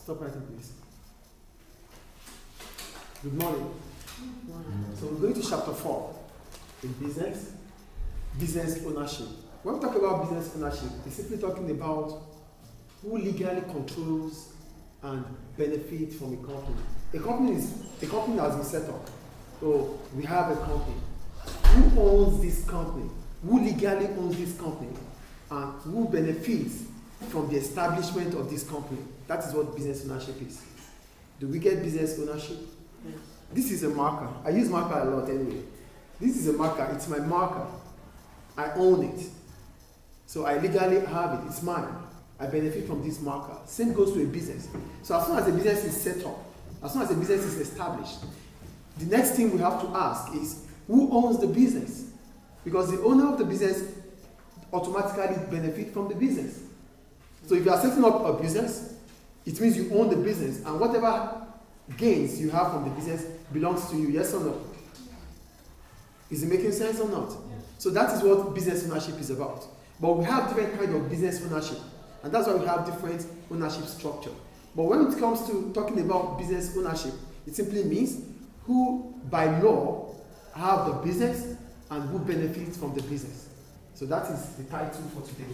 Stop writing, please. Good morning. So we're going to chapter 4 in business ownership. When we talk about business ownership, we're simply talking about who legally controls and benefits from a company. A company has been set up. So we have a company. Who owns this company? Who legally owns this company? And who benefits from the establishment of this company? That is what business ownership is. Do we get business ownership? Yes. This is a marker. I use marker a lot anyway. This is a marker. It's my marker. I own it. So I legally have it. It's mine. I benefit from this marker. Same goes to a business. So as soon as a business is set up, as soon as a business is established, the next thing we have to ask is, who owns the business? Because the owner of the business automatically benefits from the business. So if you are setting up a business, it means you own the business, and whatever gains you have from the business belongs to you, yes or no? Is it making sense or not? Yes. So that is what business ownership is about. But we have different kinds of business ownership, and that's why we have different ownership structure. But when it comes to talking about business ownership, it simply means who by law have the business and who benefits from the business. So that is the title for today,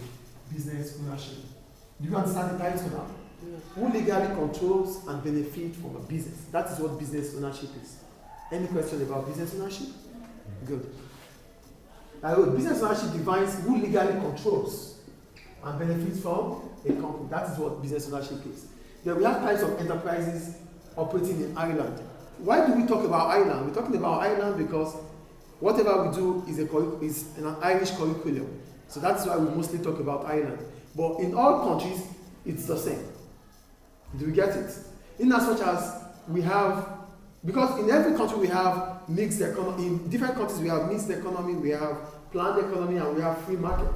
business ownership. Do you understand the title now? Yes. Who legally controls and benefits from a business? That is what business ownership is. Any question about business ownership? Good. Business ownership defines who legally controls and benefits from a company. That is what business ownership is. Then we have types of enterprises operating in Ireland. Why do we talk about Ireland? We're talking about Ireland because whatever we do is an Irish curriculum. So that's why we mostly talk about Ireland. But in all countries, it's the same. Do we get it? In as much as we have, because in every country we have mixed economy, in different countries we have mixed economy, we have planned economy, and we have free market.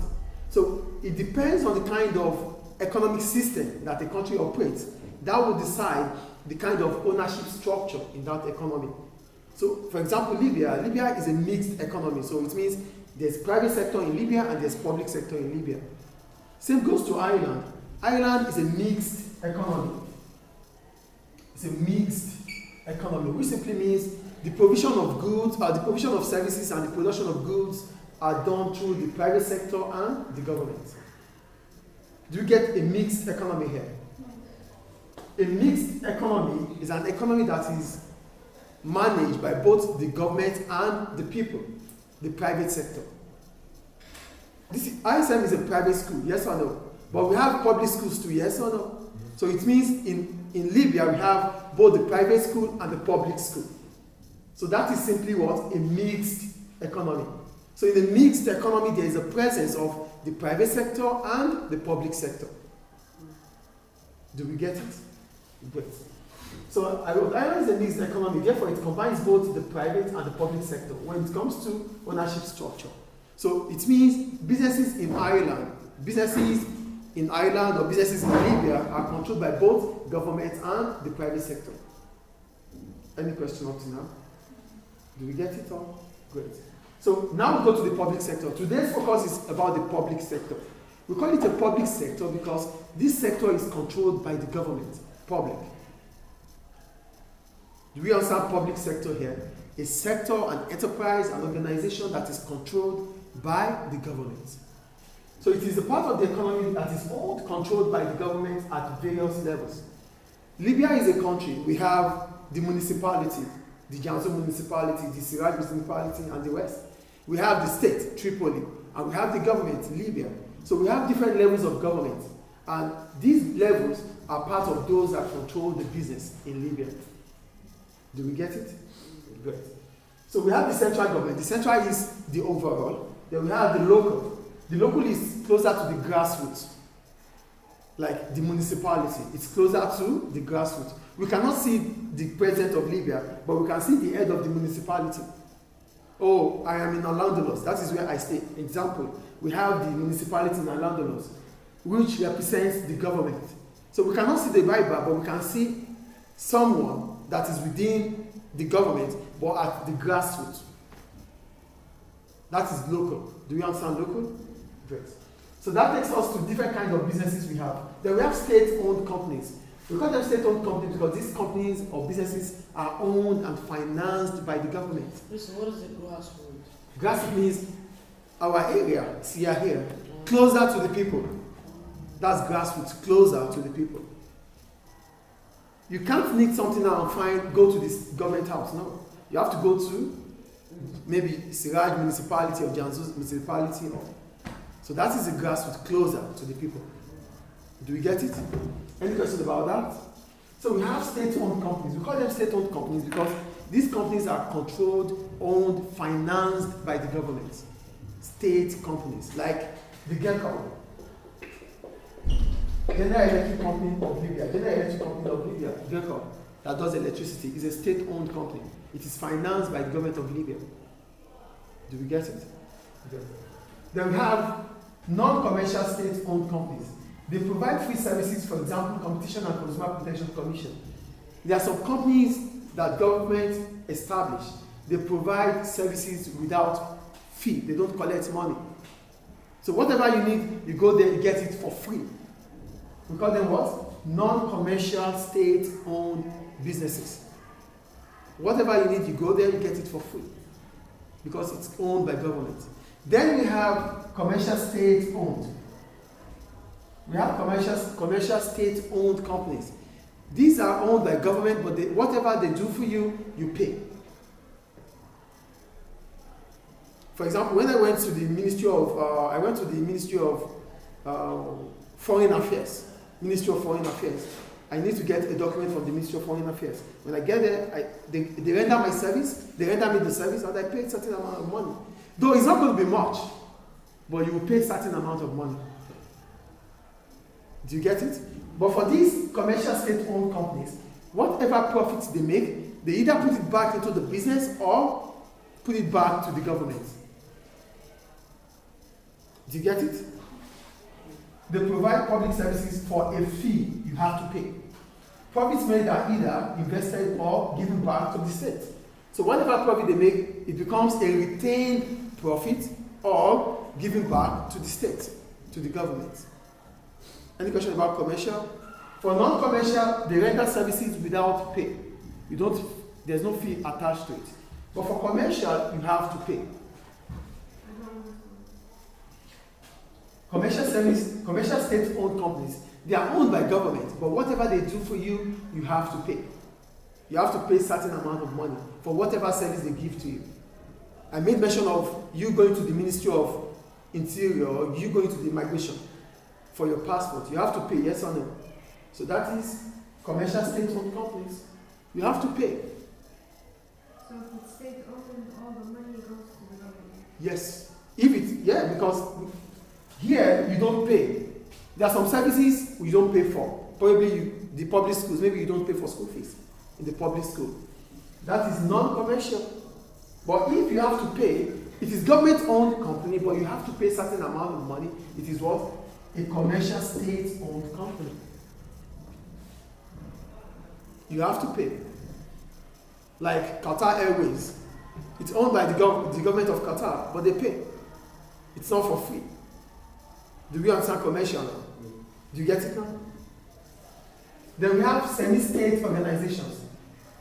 So it depends on the kind of economic system that a country operates. That will decide the kind of ownership structure in that economy. So, for example, Libya is a mixed economy. So it means there's private sector in Libya and there's public sector in Libya. Same goes to Ireland. Ireland is a mixed economy. It's a mixed economy, which simply means the provision of goods, the provision of services and the production of goods are done through the private sector and the government. Do you get a mixed economy here? A mixed economy is an economy that is managed by both the government and the people, the private sector. ISM is a private school, yes or no? But we have public schools too, yes or no? So it means in Libya we have both the private school and the public school. So that is simply what? A mixed economy. So in a mixed economy there is a presence of the private sector and the public sector. Do we get it? Great. So Ireland is a mixed economy, therefore it combines both the private and the public sector when it comes to ownership structure. So it means businesses in Ireland or businesses in Libya are controlled by both government and the private sector. Any question up to now? Do we get it all? Great. So now we go to the public sector. Today's focus is about the public sector. We call it a public sector because this sector is controlled by the government, public. Do we understand public sector here? A sector, an enterprise, an organization that is controlled by the government. So it is a part of the economy that is all controlled by the government at various levels. Libya is a country. We have the municipality, the Janzo municipality, the Siraj municipality, and the West. We have the state, Tripoli, and we have the government, Libya. So we have different levels of government, and these levels are part of those that control the business in Libya. Do we get it? Great. So we have the central government. The central is the overall. Then we have the local. The local is closer to the grassroots, like the municipality. It's closer to the grassroots. We cannot see the president of Libya, but we can see the head of the municipality. Oh, I am in Al-Andalus. That is where I stay. Example, we have the municipality in Al-Andalus, which represents the government. So we cannot see the Bible, but we can see someone that is within the government, but at the grassroots. That is local. Do you understand local? Great. So that takes us to different kinds of businesses we have. Then we have state-owned companies. We call them state-owned companies because these companies or businesses are owned and financed by the government. Listen, what is the grassroots? Grassroots means our area, see here, closer to the people. That's grassroots, closer to the people. You can't need something now and go to this government house. No. You have to go to maybe Siraj municipality or Janzu municipality. So that is the grassroots, closer to the people. Do we get it? Any questions about that? So we have state-owned companies. We call them state-owned companies because these companies are controlled, owned, financed by the government. State companies, like the GECO, General Electric Company of Libya. General Electric Company of Libya, GECO, that does electricity, is a state-owned company. It is financed by the government of Libya. Do we get it? Okay. Then we have non-commercial state-owned companies. They provide free services, for example, Competition and Consumer Protection Commission. There are some companies that government establish. They provide services without fee. They don't collect money. So whatever you need, you go there, you get it for free. We call them what? Non-commercial state-owned businesses. Whatever you need, you go there, you get it for free. Because it's owned by government. Then we have commercial state-owned. We have commercial state-owned companies. These are owned by government, but whatever they do for you, you pay. For example, when I went to the Ministry of Foreign Affairs. Ministry of Foreign Affairs. I need to get a document from the Ministry of Foreign Affairs. When I get there, they render my service, they render me the service, and I pay a certain amount of money. Though it's not going to be much, but you will pay a certain amount of money. Do you get it? But for these commercial state-owned companies, whatever profits they make, they either put it back into the business or put it back to the government. Do you get it? They provide public services for a fee you have to pay. Profits made are either invested or given back to the state. So whatever profit they make, it becomes a retained profit or given back to the state, to the government. Any question about commercial? For non-commercial, they render services without pay. There's no fee attached to it. But for commercial, you have to pay. Commercial state-owned companies, they are owned by government, but whatever they do for you, you have to pay. You have to pay a certain amount of money for whatever service they give to you. I made mention of you going to the Ministry of Interior, or you going to the immigration for your passport. You have to pay, yes or no? So that is commercial state-owned companies. You have to pay. So if it's state-owned, all the money goes to the government? Yes. Because here you don't pay. There are some services you don't pay for. Probably the public schools, maybe you don't pay for school fees in the public school. That is non-commercial. But if you have to pay, it is government-owned company, but you have to pay a certain amount of money. It is what? A commercial state-owned company. You have to pay. Like Qatar Airways. It's owned by the government of Qatar, but they pay. It's not for free. Do we understand commercial now? Do you get it now? Then we have semi-state organizations.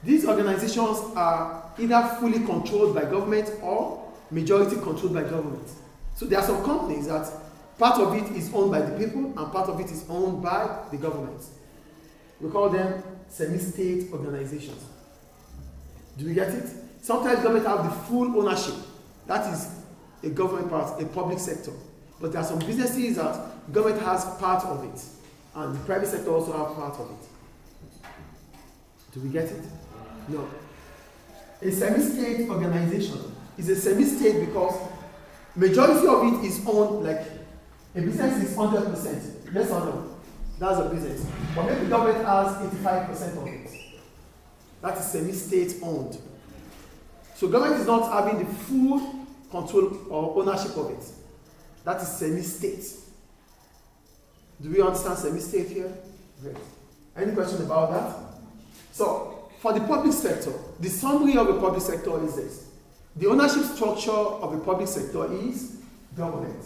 These organizations are either fully controlled by government or majority controlled by government. So there are some companies that part of it is owned by the people and part of it is owned by the government. We call them semi-state organizations. Do we get it? Sometimes government have the full ownership. That is a government part, a public sector. But there are some businesses that government has part of it, and the private sector also have part of it. Do we get it? No. A semi-state organization is a semi-state because majority of it is owned, like a business is 100%. Yes or no? That's a business. But maybe the government has 85% of it. That is semi-state owned. So government is not having the full control or ownership of it. That is semi-state. Do we understand semi-state here? Great. Any question about that? So, for the public sector, the summary of the public sector is this. The ownership structure of the public sector is government.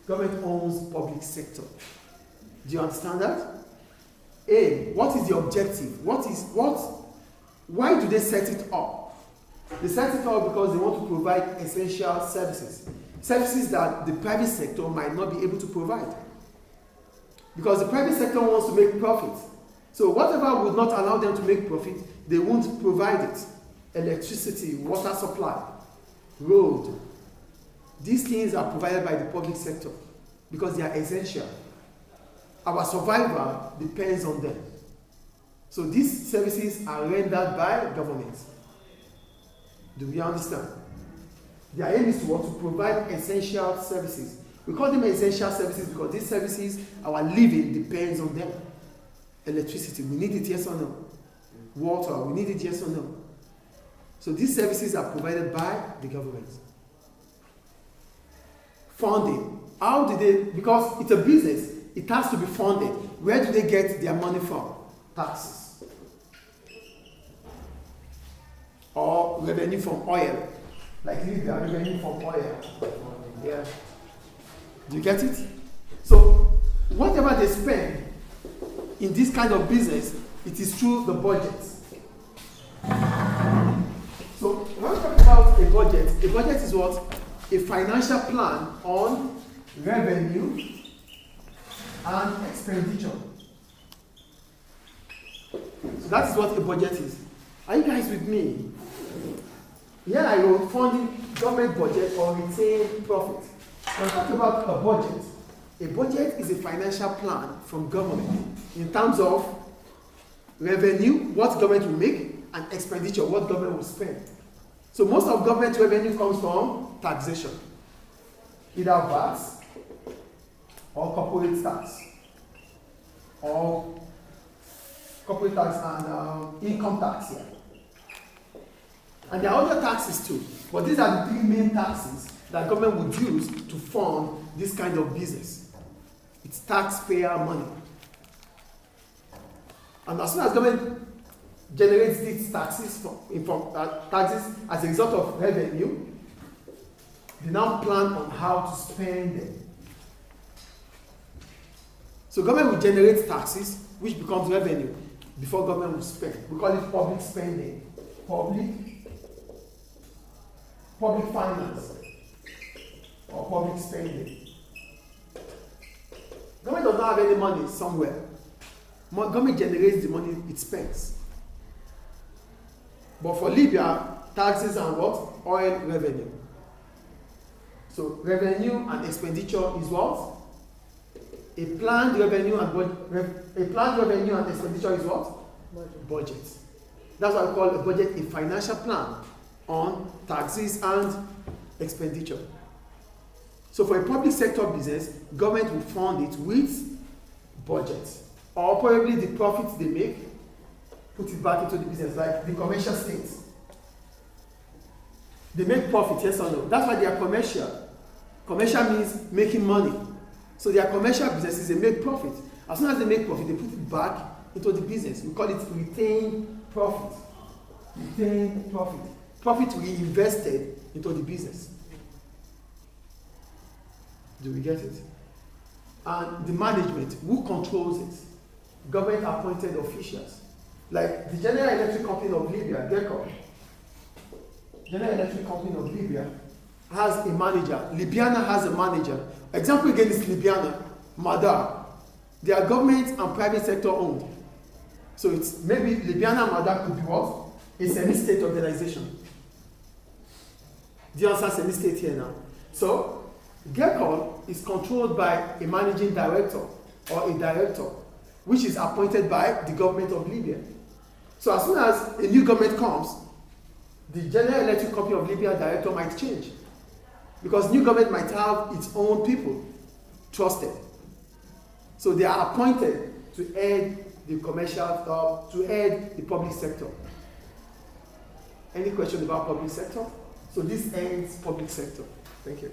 Government owns public sector. Do you understand that? aim? What is the objective? Why do they set it up? They set it up because they want to provide essential services. Services that the private sector might not be able to provide. Because the private sector wants to make profit. So whatever would not allow them to make profit, they won't provide it. Electricity, water supply, road. These things are provided by the public sector because they are essential. Our survival depends on them. So these services are rendered by government. Do we understand? Their aim is to provide essential services. We call them essential services because these services, our living depends on them. Electricity, we need it, yes or no? Water, we need it, yes or no? So these services are provided by the government. Funding. How do they, because it's a business, it has to be funded. Where do they get their money from? Taxes. Or revenue from oil. Like Libya, revenue from oil. Yeah. Do you get it? So, whatever they spend in this kind of business, it is through the budget. So, when we talk about a budget is what? A financial plan on revenue and expenditure. So that is what a budget is. Are you guys with me? Here I go, funding government budget or retained profit. When I talk about a budget is a financial plan from government in terms of revenue, what government will make, and expenditure, what government will spend. So most of government revenue comes from taxation, either VAT or corporate tax, or corporate tax and income tax here. And there are other taxes too, but these are the three main taxes that government would use to fund this kind of business. It's taxpayer money. And as soon as government generates these taxes taxes as a result of revenue, they now plan on how to spend them. So government will generate taxes, which becomes revenue, before government will spend. We call it public spending. Public finance, or public spending. Government does not have any money somewhere. Government generates the money it spends. But for Libya, taxes and what? Oil revenue. So revenue and expenditure is what? A planned revenue and expenditure is what? Budget. That's why we call a budget a financial plan on taxes and expenditure. So for a public sector business, government will fund it with budget. Or probably the profits they make, put it back into the business, like the commercial states. They make profit, yes or no? That's why they are commercial. Commercial means making money. So their commercial businesses, they make profit. As soon as they make profit, they put it back into the business. We call it retained profit. Retained profit. Profit reinvested into the business. Do we get it? And the management, who controls it? Government appointed officials. Like the General Electric Company of Libya, GECO. General Electric Company of Libya has a manager. Libyana has a manager. Example again is Libyana, Madar. They are government and private sector owned. So it's maybe Libyana and Madar could be what? A semi-state organization. Do you understand semi-state here now? So GECO is controlled by a managing director or a director, which is appointed by the government of Libya. So as soon as a new government comes, the General Electric Company of Libya director might change. Because new government might have its own people trusted. So they are appointed to head the commercial, to head the public sector. Any question about public sector? So this ends public sector. Thank you.